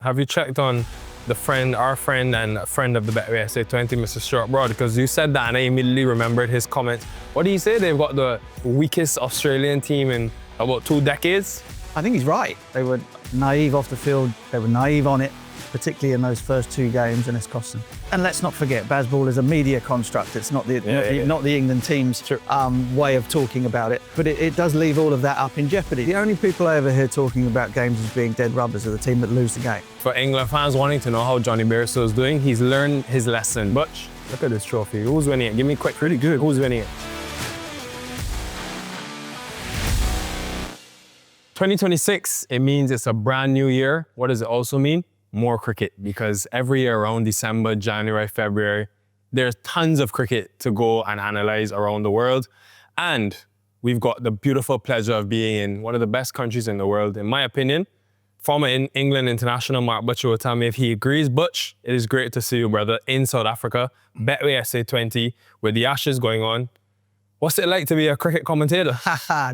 Have you checked on our friend and friend of the Betway SA20, Mr. Stuart Broad? Because you said that and I immediately remembered his comments. What do you say? They've got the weakest Australian team in about 2 decades? I think he's right. They were naive off the field. They were naive on it, particularly in those first 2 games, and it's cost them. And let's not forget, Bazball is a media construct. It's not the England team's way of talking about it. But it does leave all of that up in jeopardy. The only people I ever hear talking about games as being dead rubbers are the team that lose the game. For England fans wanting to know how Johnny Bairstow is doing, he's learned his lesson. Butch, look at this trophy. Who's winning it? Give me quick. Pretty good. Who's winning it? 2026, it means it's a brand new year. What does it also mean? More cricket, because every year around December, January, February, there's tons of cricket to go and analyze around the world. And we've got the beautiful pleasure of being in one of the best countries in the world, in my opinion. Former England international Mark Butch will tell me if he agrees. Butch, it is great to see you, brother, in South Africa, Betway SA20, with the Ashes going on. What's it like to be a cricket commentator?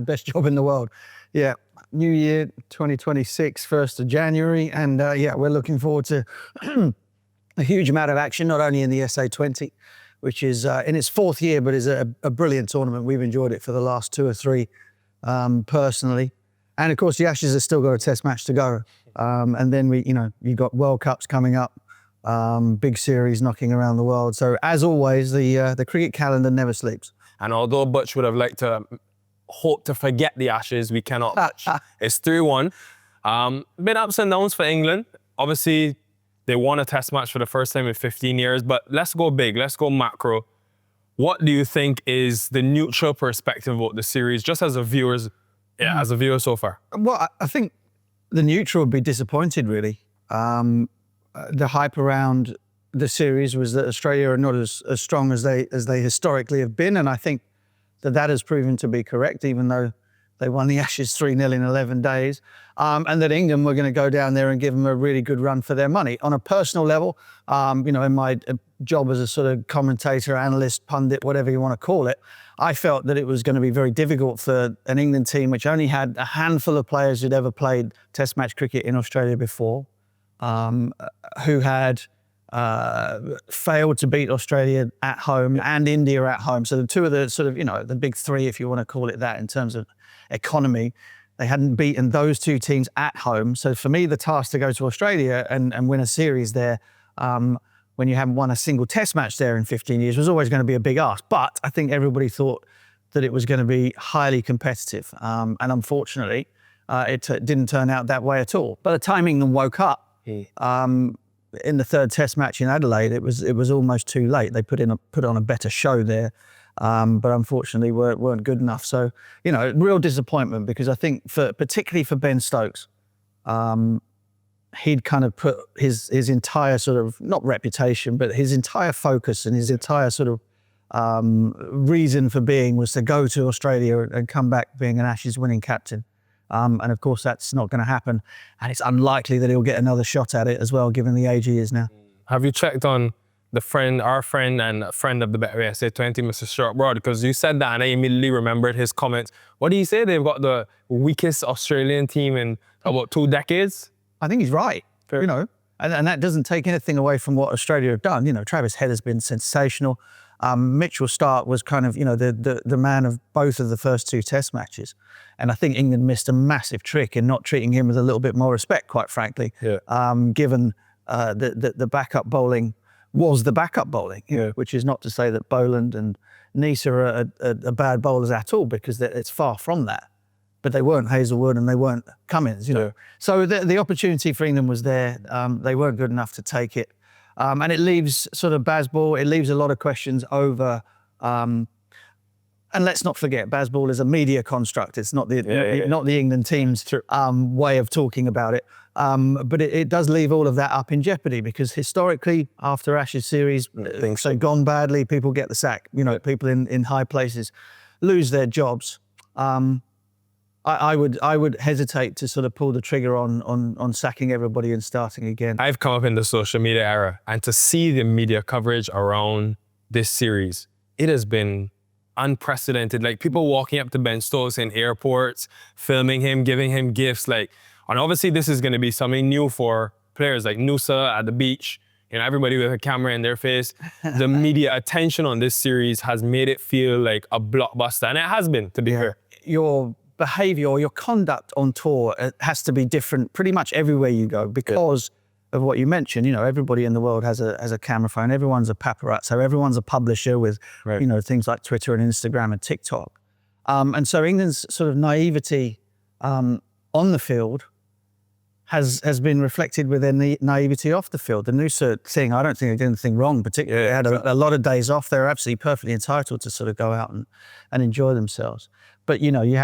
Best job in the world. Yeah. New year, 2026, 1st of January. And yeah, we're looking forward to a huge amount of action, not only in the SA20, which is in its 4th year, but is a brilliant tournament. We've enjoyed it for the last 2 or 3 personally. And of course, the Ashes have still got a test match to go. And then you've got World Cups coming up, big series knocking around the world. So as always, the cricket calendar never sleeps. And although Butch would have liked to hope to forget the Ashes, we cannot. Butch. It's 3-1. Been ups and downs for England. Obviously, they won a test match for the first time in 15 years, but let's go big, let's go macro. What do you think is the neutral perspective about the series, just as a viewer so far? Well, I think the neutral would be disappointed, really. The hype around the series was that Australia are not as strong as they historically have been, and I think that has proven to be correct, even though they won the Ashes 3-0 in 11 days, and that England were going to go down there and give them a really good run for their money. On a personal level, in my job as a sort of commentator, analyst, pundit, whatever you want to call it, I felt that it was going to be very difficult for an England team which only had a handful of players who'd ever played Test match cricket in Australia before, who had failed to beat Australia at home and India at home. So the 2 of the sort of, the big 3, if you want to call it that, in terms of economy, they hadn't beaten those 2 teams at home. So for me, the task to go to Australia and win a series there, when you haven't won a single test match there in 15 years, was always going to be a big ask. But I think everybody thought that it was going to be highly competitive. And unfortunately, it didn't turn out that way at all. By the time England woke up, in the 3rd test match in Adelaide, it was almost too late. They put on a better show there, but unfortunately weren't good enough. So, real disappointment, because I think particularly for Ben Stokes, he'd kind of put his entire sort of, not reputation, but his entire focus and his entire sort of reason for being was to go to Australia and come back being an Ashes winning captain. And of course, that's not going to happen. And it's unlikely that he'll get another shot at it as well, given the age he is now. Have you checked on our friend and friend of the Betway SA20, Mr. Stuart Broad? Because you said that and I immediately remembered his comments. What do you say? They've got the weakest Australian team in about 2 decades? I think he's right. Fair. And that doesn't take anything away from what Australia have done. Travis Head has been sensational. Mitchell Starc was kind of, the man of both of the first 2 test matches. And I think England missed a massive trick in not treating him with a little bit more respect, quite frankly, given the backup bowling was the backup bowling, which is not to say that Boland and Neese are bad bowlers at all, because it's far from that. But they weren't Hazelwood and they weren't Cummins, So the opportunity for England was there. They weren't good enough to take it. And it leaves sort of Bazball, it leaves a lot of questions over, and let's not forget, Bazball is a media construct. It's not the England team's way of talking about it. But it does leave all of that up in jeopardy, because historically, after Ashes series, gone badly, people get the sack. People in high places lose their jobs. I would hesitate to sort of pull the trigger on sacking everybody and starting again. I've come up in the social media era, and to see the media coverage around this series, it has been unprecedented. Like, people walking up to Ben Stokes in airports, filming him, giving him gifts. And obviously this is going to be something new for players like Nusa at the beach, you know, everybody with a camera in their face. The media attention on this series has made it feel like a blockbuster, and it has been, to be fair. Your behavior or your conduct on tour has to be different pretty much everywhere you go because of what you mentioned. You know, everybody in the world has a camera phone. Everyone's a paparazzo. Everyone's a publisher with, you know, things like Twitter and Instagram and TikTok. And so England's sort of naivety on the field has been reflected with their naivety off the field. The Noosa thing, I don't think they did anything wrong, particularly. They had a lot of days off. They're absolutely perfectly entitled to sort of go out and enjoy themselves. But, you know, you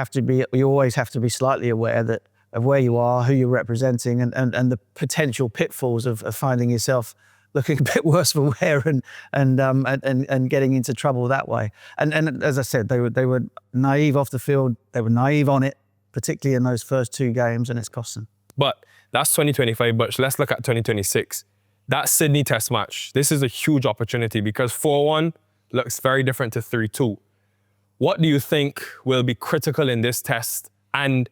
always have to be slightly aware of where you are, who you're representing, and the potential pitfalls of finding yourself looking a bit worse for wear and getting into trouble that way. And as I said, they were naive off the field. They were naive on it, particularly in those first 2 games, and it's cost them. But that's 2025, Butch. Let's look at 2026. That Sydney test match, this is a huge opportunity because 4-1 looks very different to 3-2. What do you think will be critical in this test? And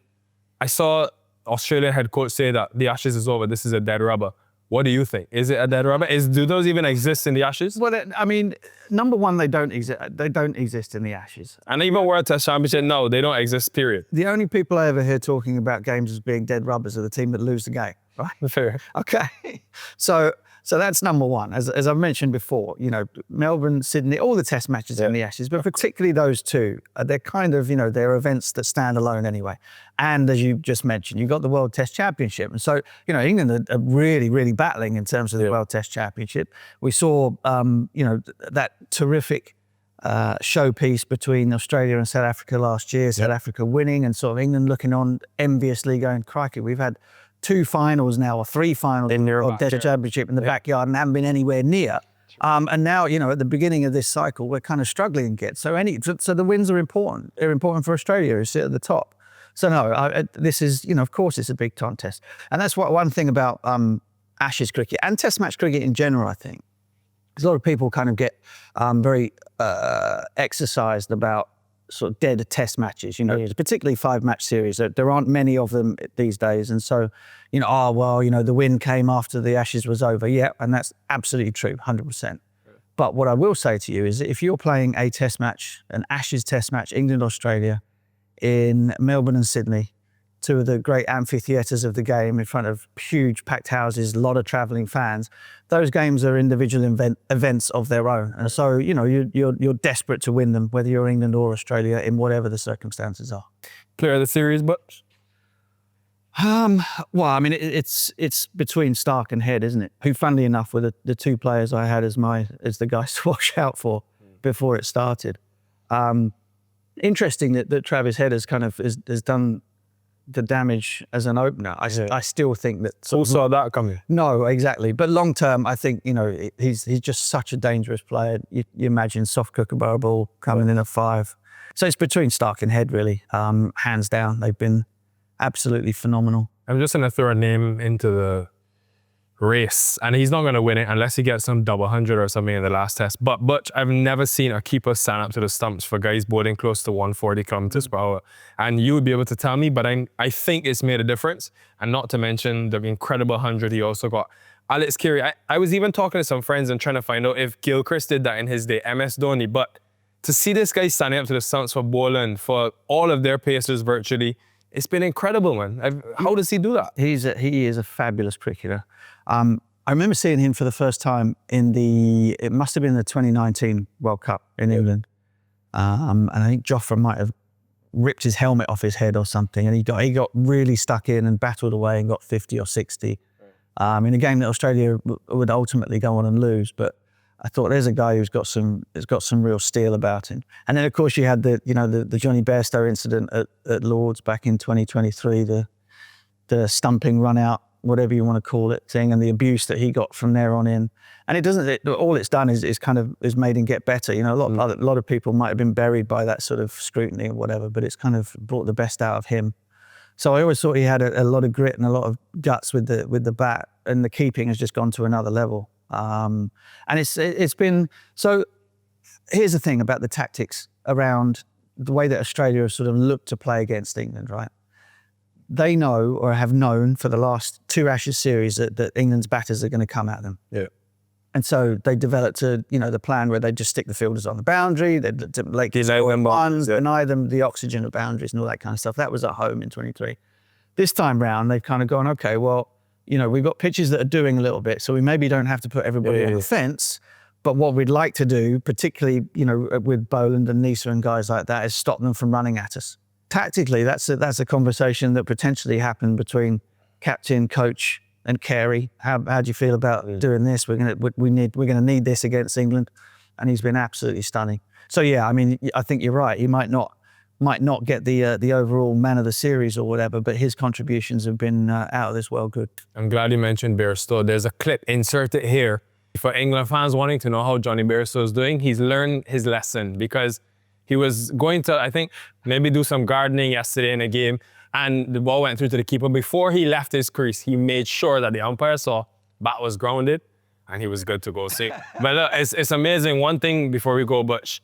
I saw Australian head coach say that the Ashes is over. This is a dead rubber. What do you think? Is it a dead rubber? Do those even exist in the Ashes? Well, I mean, number one, they don't exist. They don't exist in the Ashes. And even World Test Championship, no, they don't exist, period. The only people I ever hear talking about games as being dead rubbers are the team that lose the game, right? Fair. Okay. So that's number one. As I've mentioned before, you know, Melbourne, Sydney, all the test matches in the Ashes, but particularly those 2, they're kind of, you know, they're events that stand alone anyway. And as you just mentioned, you've got the World Test Championship. And so, you know, England are really, really battling in terms of the World Test Championship. We saw, you know, that terrific showpiece between Australia and South Africa last year, South Africa winning and sort of England looking on enviously going, crikey, we've had 2 finals now, or 3 finals of Test Championship in the backyard and haven't been anywhere near. And now, you know, at the beginning of this cycle, we're kind of struggling to get. So the wins are important. They're important for Australia, who sit at the top. So no, this is, you know, of course it's a big contest. And that's one thing about Ashes cricket and Test match cricket in general, I think. Because a lot of people kind of get very exercised about sort of dead test matches, you know, particularly 5-match series. There aren't many of them these days. And so, you know, oh, well, you know, the win came after the Ashes was over. Yeah, and that's absolutely true, 100%. But what I will say to you is that if you're playing a test match, an Ashes test match, England, Australia, in Melbourne and Sydney, 2 of the great amphitheatres of the game in front of huge packed houses, a lot of travelling fans. Those games are individual events of their own. And so, you know, you're desperate to win them, whether you're England or Australia, in whatever the circumstances are. Player of the series, Butch? Well, I mean, it's between Stark and Head, isn't it? Who, funnily enough, were the 2 players I had as the guys to watch out for before it started. Interesting that Travis Head has done the damage as an opener. I still think that... Who saw that coming? No, exactly. But long term, I think, you know, he's just such a dangerous player. You imagine soft kookaburra ball coming in at 5. So it's between Stark and Head, really. Hands down, they've been absolutely phenomenal. I'm just going to throw a name into the race, and he's not going to win it unless he gets some double 100 or something in the last test. But Butch, I've never seen a keeper stand up to the stumps for guys boarding close to 140 kilometers per hour. And you would be able to tell me, but I think it's made a difference. And not to mention the incredible 100 he also got. Alex Carey, I was even talking to some friends and trying to find out if Gilchrist did that in his day, MS Dhoni. But to see this guy standing up to the stumps for bowling, for all of their pacers virtually, it's been incredible, man. How does he do that? He is a fabulous cricketer. I remember seeing him for the first time it must have been the 2019 World Cup in England. And I think Jofra might have ripped his helmet off his head or something, and he got really stuck in and battled away and got 50 or 60 in a game that Australia would ultimately go on and lose. But I thought, there's a guy who's got some real steel about him. And then of course you had the Johnny Bairstow incident at Lord's back in 2023, the stumping run out, whatever you want to call it, thing, and the abuse that he got from there on in. And all it's done is made him get better. You know, a lot of people might have been buried by that sort of scrutiny or whatever, but it's kind of brought the best out of him. So I always thought he had a lot of grit and a lot of guts with the bat, and the keeping has just gone to another level. And it's been, so here's the thing about the tactics around the way that Australia has sort of looked to play against England, right? they know or have known for the last 2 Ashes series that England's batters are going to come at them. Yeah. And so they developed the plan where they just stick the fielders on the boundary, they'd deny them the oxygen of boundaries and all that kind of stuff. That was at home in 23. This time round, they've kind of gone, okay, well, we've got pitches that are doing a little bit, so we maybe don't have to put everybody on the fence. But what we'd like to do, particularly, with Boland and Nisa and guys like that, is stop them from running at us. Tactically, that's a conversation that potentially happened between captain, coach, and Carey. How do you feel about doing this? We're gonna need this against England, and he's been absolutely stunning. So yeah, I mean, I think you're right. He might not get the overall man of the series or whatever, but his contributions have been out of this world good. I'm glad you mentioned Bairstow. There's a clip inserted here for England fans wanting to know how Johnny Bairstow is doing. He's learned his lesson because he was going to, I think, maybe do some gardening yesterday in a game, and the ball went through to the keeper. Before he left his crease, he made sure that the umpire saw bat was grounded, and he was good to go. See, but look, it's amazing. One thing before we go, Butch,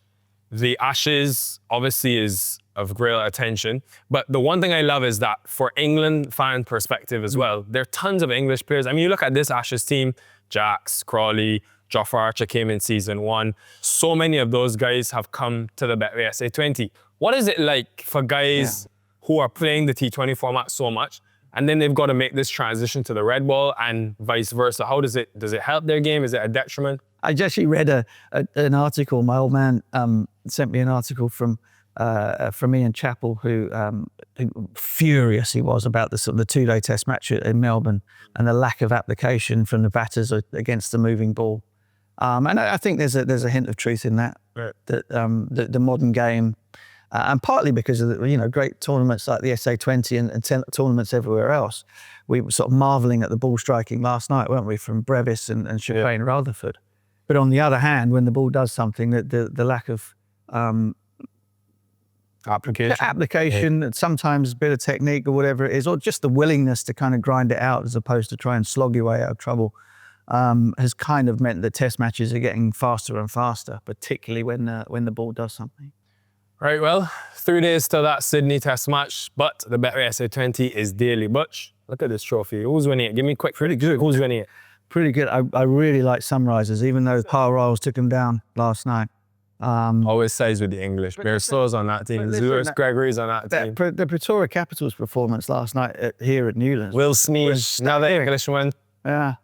the Ashes obviously is of great attention, but the one thing I love is that for England fan perspective as well, there are tons of English players. I mean, you look at this Ashes team, Jacks, Crawley, Jofra Archer came in season 1. So many of those guys have come to the Betway SA20. What is it like for guys who are playing the T20 format so much, and then they've got to make this transition to the red ball and vice versa? How does it help their game? Is it a detriment? I just actually read an article. My old man sent me an article from Ian Chappell, who furious he was about the 2-day test match in Melbourne and the lack of application from the batters against the moving ball. And I think there's a hint of truth in that. Right. That the modern game, and partly because of the great tournaments like the SA20 and tournaments everywhere else, we were sort of marvelling at the ball striking last night, weren't we, from Brevis and Chapin Rutherford. But on the other hand, when the ball does something, the lack of application, and sometimes a bit of technique or whatever it is, or just the willingness to kind of grind it out as opposed to try and slog your way out of trouble, has kind of meant that test matches are getting faster and faster, particularly when the ball does something. Right, well, 3 days till that Sydney test match, but the Betway SA20 is daily. Butch, look at this trophy. Who's winning it? Give me a quick. Pretty good. Who's winning it? Pretty good. I really like Sunrisers, even though Power Royals took them down last night. Always sides with the English. Bairstow's on that team. Lewis Gregory's on that team. The Pretoria Capitals performance last night here at Newlands. Will Sneed, another Englishman. Yeah.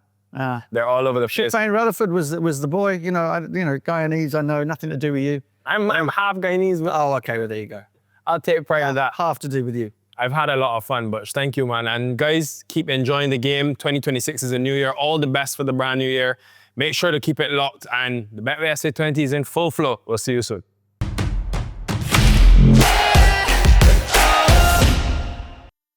They're all over the place. Chapin Rutherford was the boy. Guyanese. I know, nothing to do with you. I'm half Guyanese. Oh, okay. Well, there you go. I'll take pride in that. Half to do with you. I've had a lot of fun, Butch. Thank you, man. And guys, keep enjoying the game. 2026 is a new year. All the best for the brand new year. Make sure to keep it locked. And the Betway SA20 is in full flow. We'll see you soon.